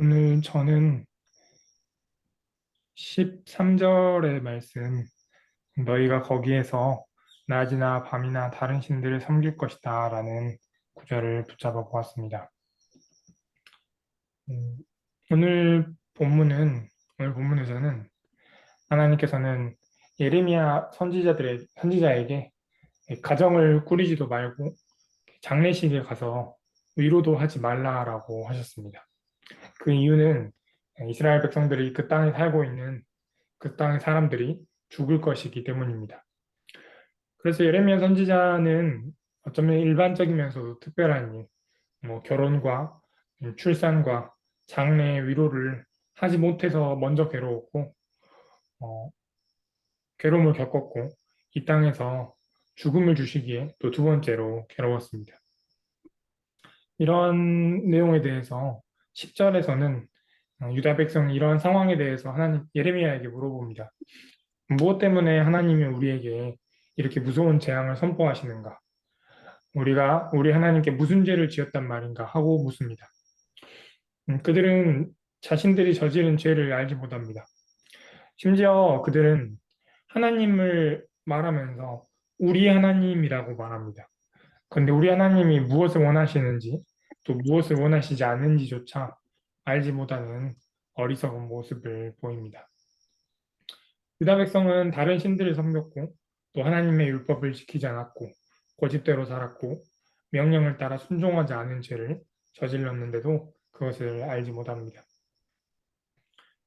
오늘 저는 13절의 말씀, 너희가 거기에서 낮이나 밤이나 다른 신들을 섬길 것이다 라는 구절을 붙잡아 보았습니다. 음, 오늘 오늘 본문에서는 하나님께서는 예레미야 선지자에게 가정을 꾸리지도 말고 장례식에 가서 위로도 하지 말라라고 하셨습니다. 그 이유는 이스라엘 백성들이 그 땅에 살고 있는 그 땅의 사람들이 죽을 것이기 때문입니다. 그래서 예레미야 선지자는 어쩌면 일반적이면서도 특별한 일, 결혼과 출산과 장래의 위로를 하지 못해서 먼저 괴로웠고, 어, 괴로움을 겪었고, 이 땅에서 죽음을 주시기에 또 두 번째로 괴로웠습니다. 이런 내용에 대해서 10절에서는 유다 백성이 이러한 상황에 대해서 하나님 예레미야에게 물어봅니다. 무엇 때문에 하나님이 우리에게 이렇게 무서운 재앙을 선포하시는가? 우리가 우리 하나님께 무슨 죄를 지었단 말인가 하고 묻습니다. 그들은 자신들이 저지른 죄를 알지 못합니다. 심지어 그들은 하나님을 말하면서 우리 하나님이라고 말합니다. 그런데 우리 하나님이 무엇을 원하시는지 또 무엇을 원하시지 않는지조차 알지 못하는 어리석은 모습을 보입니다. 유다 백성은 다른 신들을 섬겼고 또 하나님의 율법을 지키지 않았고 고집대로 살았고 명령을 따라 순종하지 않은 죄를 저질렀는데도 그것을 알지 못합니다.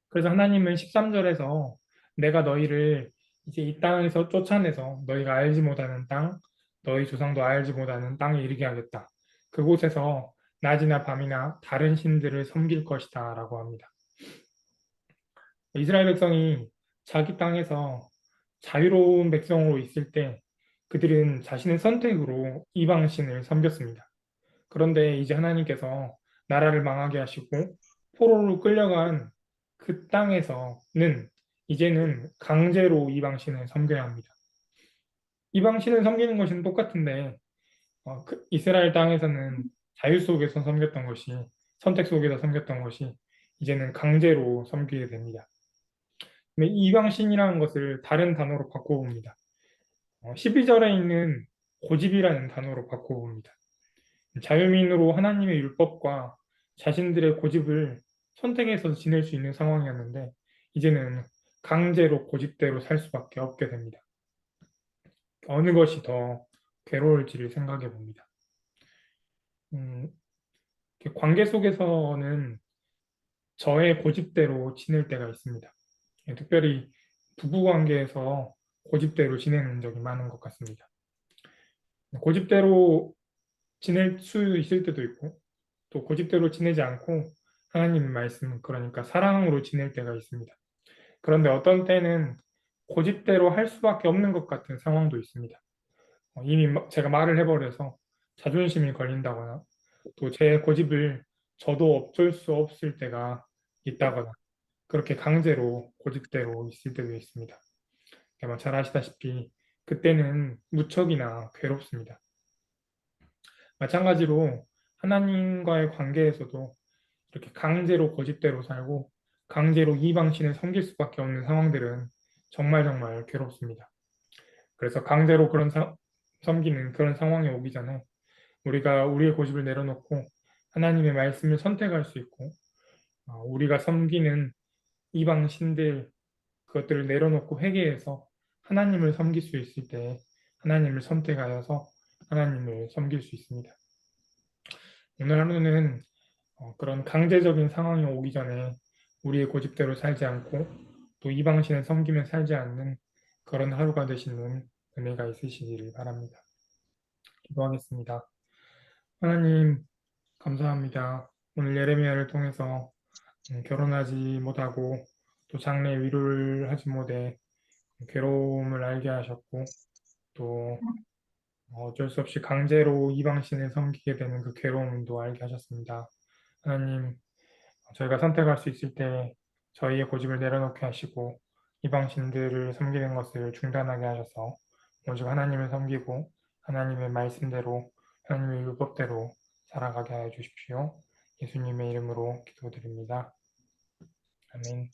그래서 하나님은 13절에서 내가 너희를 이제 이 땅에서 쫓아내서 너희가 알지 못하는 땅, 너희 조상도 알지 못하는 땅에 이르게 하겠다. 그곳에서 낮이나 밤이나 다른 신들을 섬길 것이다 라고 합니다. 이스라엘 백성이 자기 땅에서 자유로운 백성으로 있을 때 그들은 자신의 선택으로 이방신을 섬겼습니다. 그런데 이제 하나님께서 나라를 망하게 하시고 포로로 끌려간 그 땅에서는 이제는 강제로 이방신을 섬겨야 합니다. 이방신을 섬기는 것은 똑같은데 이스라엘 땅에서는 자유 속에서 섬겼던 것이 선택 속에서 섬겼던 것이 이제는 강제로 섬기게 됩니다. 이방신이라는 것을 다른 단어로 바꿔봅니다. 12절에 있는 고집이라는 단어로 바꿔봅니다. 자유민으로 하나님의 율법과 자신들의 고집을 선택해서 지낼 수 있는 상황이었는데 이제는 강제로 고집대로 살 수밖에 없게 됩니다. 어느 것이 더 괴로울지를 생각해 봅니다. 음, 관계 속에서는 저의 고집대로 지낼 때가 있습니다. 특별히 부부 관계에서 고집대로 지내는 적이 많은 것 같습니다. 고집대로 지낼 수 있을 때도 있고 또 고집대로 지내지 않고 하나님의 말씀, 그러니까 사랑으로 지낼 때가 있습니다. 그런데 어떤 때는 고집대로 할 수밖에 없는 것 같은 상황도 있습니다. 이미 제가 말을 해버려서 자존심이 걸린다거나 또 제 고집을 저도 어쩔 수 없을 때가 있다거나 그렇게 강제로 고집대로 있을 때도 있습니다. 아마 잘 아시다시피 그때는 무척이나 괴롭습니다. 마찬가지로 하나님과의 관계에서도 이렇게 강제로 고집대로 살고 강제로 이방신을 섬길 수밖에 없는 상황들은 정말 정말 괴롭습니다. 그래서 강제로 섬기는 그런 상황이 오기 전에 우리가 우리의 고집을 내려놓고 하나님의 말씀을 선택할 수 있고 우리가 섬기는 이방 신들 그것들을 내려놓고 회개해서 하나님을 섬길 수 있을 때 하나님을 선택하여서 하나님을 섬길 수 있습니다. 오늘 하루는 그런 강제적인 상황이 오기 전에 우리의 고집대로 살지 않고 또 이방신을 섬기며 살지 않는 그런 하루가 되시는 은혜가 있으시기를 바랍니다. 기도하겠습니다. 하나님 감사합니다. 오늘 예레미야를 통해서 결혼하지 못하고 또 장래 위로를 하지 못해 괴로움을 알게 하셨고 또 어쩔 수 없이 강제로 이방신을 섬기게 되는 그 괴로움도 알게 하셨습니다. 하나님, 저희가 선택할 수 있을 때 저희의 고집을 내려놓게 하시고 이방신들을 섬기는 것을 중단하게 하셔서 오직 하나님을 섬기고 하나님의 말씀대로 하나님의 율법대로 살아가게 하여 주십시오. 예수님의 이름으로 기도드립니다. 아멘.